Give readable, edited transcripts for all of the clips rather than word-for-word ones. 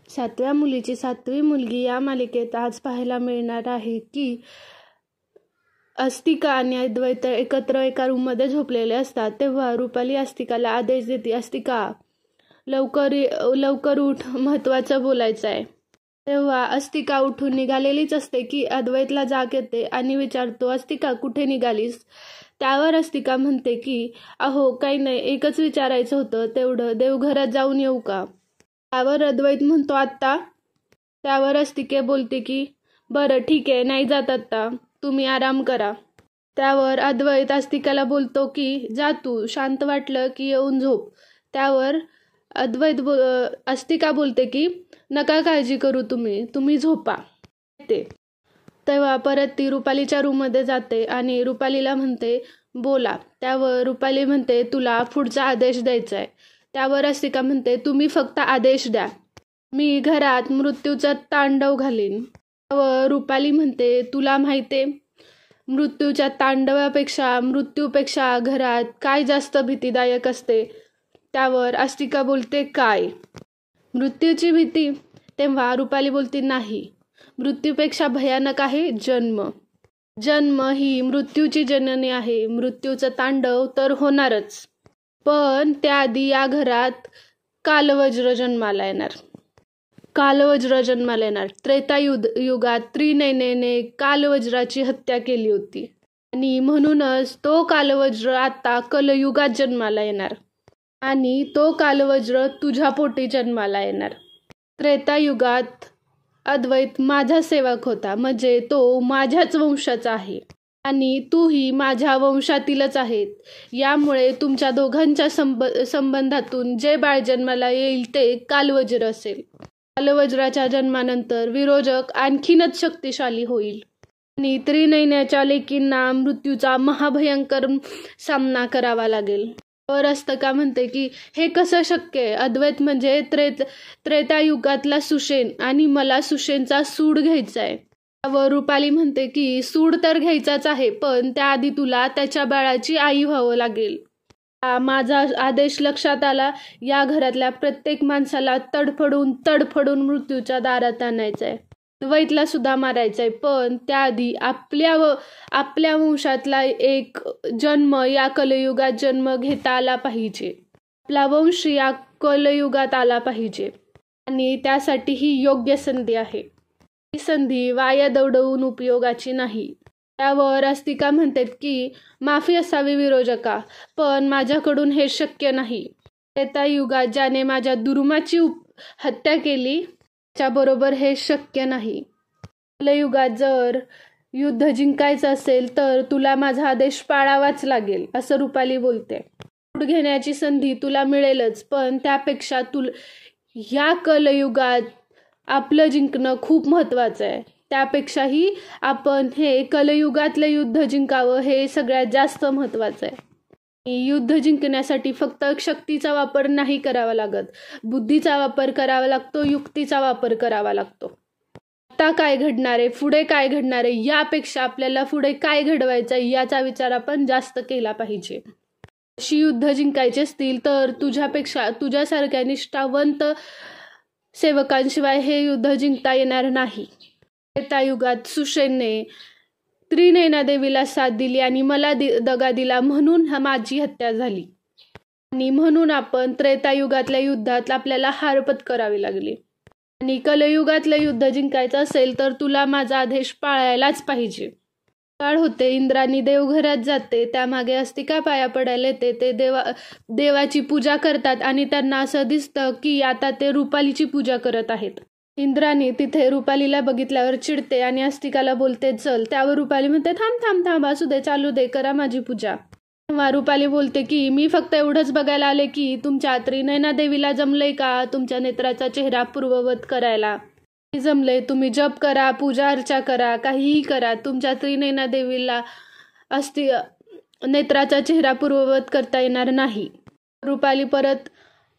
7व्या मुलीची 7वी मुलगी या मालिकेत आज पाहायला मिळणार आहे की अस्तिका आणि अद्वैत एकत्र एका रूममध्ये झोपलेले असतात. तेव्हा रुपाली अस्तिकाला आदेश देते, अस्तिका लवकर उठ, महत्त्वाचं बोलायचं आहे. तेव्हा अस्तिका उठून निघालेलीच असते की अद्वैतला जाग येते आणि विचारतो, अस्तिका कुठे निघालीस? त्यावर अस्तिका म्हणते की अहो काही नाही, एकच विचारायचं होतं, तेवढं देवघरात जाऊन येऊ का? त्यावर अद्वैत म्हणतो आत्ता? त्यावर अस्तिके बोलते की बरं ठीक आहे, नाही जात आत्ता, तुम्ही आराम करा. त्यावर अद्वैत अस्तिकाला बोलतो की जा तू, शांत वाटलं की येऊन झोप. त्यावर अस्तिका बोलते की नका काळजी करू, तुम्ही झोपा. तेव्हा परत ती रुपालीच्या रूममध्ये जाते आणि रुपालीला म्हणते बोला. त्यावर रुपाली म्हणते तुला पुढचा आदेश द्यायचा आहे. त्यावर अस्तिका म्हणते तुम्ही फक्त आदेश द्या, मी घरात मृत्यूचा तांडव घालीन. त्यावर रुपाली म्हणते तुला माहिती आहे मृत्यूच्या तांडवापेक्षा मृत्यूपेक्षा घरात काय जास्त भीतीदायक असते? त्यावर अस्तिका बोलते काय? मृत्यूची भीती? तेव्हा रुपाली बोलते नाही, मृत्यूपेक्षा भयानक आहे जन्म ही मृत्यूची जननी आहे. मृत्यूचं तांडव तर होणारच, पण त्याआधी या घरात कालवज्र जन्माला येणार. त्रेतायुगात त्रिनयनेने कालवज्राची हत्या केली होती आणि म्हणूनच तो कालवज्र आता कलयुगात जन्माला येणार आणि तो कालवज्र तुझ्या पोटी जन्माला येणार. त्रेतायुगात अद्वैत माझा सेवक होता, म्हणजे तो माझ्याच वंशाचा आहे आणि तूही माझ्या वंशातीलच आहेत. यामुळे तुमच्या दोघांच्या संबंधातून जे बाळ जन्माला येईल ते कालवज्र असेल. कालवज्राच्या जन्मानंतर विरोचक आणखीनच शक्तिशाली होईल आणि त्रिनयनाच्या लेकींना मृत्यूचा महाभयंकर सामना करावा लागेल. तर अस्तिका म्हणते की हे कसं शक्य आहे? अद्वैत म्हणजे त्रेतायुगातला सुषेण आणि मला सुषेणचा सूड घ्यायचा आहे. व रुपाली म्हणते की सूड तर घ्यायचाच आहे, पण त्याआधी तुला त्याच्या बाळाची आई व्हावं लागेल. माझा आदेश लक्षात आला, या घरातल्या प्रत्येक माणसाला तडफडून मृत्यूच्या दारात आणायचं आहे. अद्वैतला सुद्धा मारायचं आहे, पण त्याआधी आपल्या वंशातला एक जन्म या कलयुगात जन्म घेता आला पाहिजे. आपला वंश या कलयुगात आला पाहिजे आणि त्यासाठी ही योग्य संधी आहे. ही संधी वाया दौडवून उपयोगाची नाही. त्यावर अस्तिका म्हणतात की माफी असावी विरोचका, पण माझ्याकडून हे शक्य नाही. त्रेतायुगात ज्याने माझ्या दुर्माची हत्या केली त्याच्याबरोबर हे शक्य नाही. कलयुगात जर युद्ध जिंकायचं असेल तर तुला माझा आदेश पाळावाच लागेल, असं रुपाली बोलते. सूड घेण्याची संधी तुला मिळेलच, पण त्यापेक्षा या कलयुगात आपलं जिंकणं खूप महत्त्वाचं आहे. त्यापेक्षाही आपण हे कलयुगातलं युद्ध जिंकावं हे सगळ्यात जास्त महत्त्वाचं आहे. युद्ध जिंकण्यासाठी फक्त शक्तीचा वापर नाही करावा लागत, बुद्धीचा वापर करावा लागतो, युक्तीचा वापर करावा लागतो. आता काय घडणार आहे, पुढे काय घडणार आहे, यापेक्षा आपल्याला पुढे काय घडवायचं आहे याचा विचार आपण जास्त केला पाहिजे. अशी युद्ध जिंकायची असतील तर तुझ्यासारख्या निष्ठावंत सेवकांशिवाय हे युद्ध जिंकता येणार नाही. त्रेतायुगात सुषेणने त्रिनयना देवीला साथ दिली आणि मला दगा दिला, म्हणून माझी हत्या झाली आणि म्हणून आपण त्रेतायुगातल्या युद्धात आपल्याला हार पत्करावी लागली. आणि कलयुगातलं युद्ध जिंकायचं असेल तर तुला माझा आदेश पाळायलाच पाहिजे. काळ होते, इंद्राणी देवघरात जाते, त्यामागे अस्तिका पाया पडायला येते. ते देवाची पूजा करतात आणि त्यांना असं दिसतं की आता ते रुपालीची पूजा करत आहेत. इंद्राणी तिथे रुपालीला बघितल्यावर चिडते आणि अस्तिकाला बोलते चल. त्यावर रुपाली म्हणते थांब असू दे, चालू दे, करा माझी पूजा. तेव्हा रुपाली बोलते की मी फक्त एवढंच बघायला आले की तुमच्या त्रिनयना देवीला जमलंय का तुमच्या नेत्राचा चेहरा पूर्ववत करायला? जमलंय, तुम्ही जप करा, पूजा अर्चा करा, काहीही करा, तुमच्या त्रिनयना देवीला नेत्राचा चेहरा पूर्ववत करता येणार नाही. रुपाली परत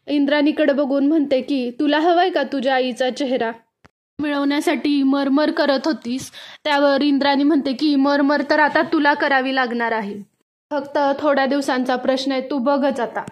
इंद्राणीकडे बघून म्हणते की तुला हवाय का तुझ्या आईचा चेहरा मिळवण्यासाठी मरमर करत होतीस? त्यावर इंद्राणी म्हणते की मरमर तर आता तुला करावी लागणार आहे, फक्त थोड्या दिवसांचा प्रश्न आहे, तू बघच आता.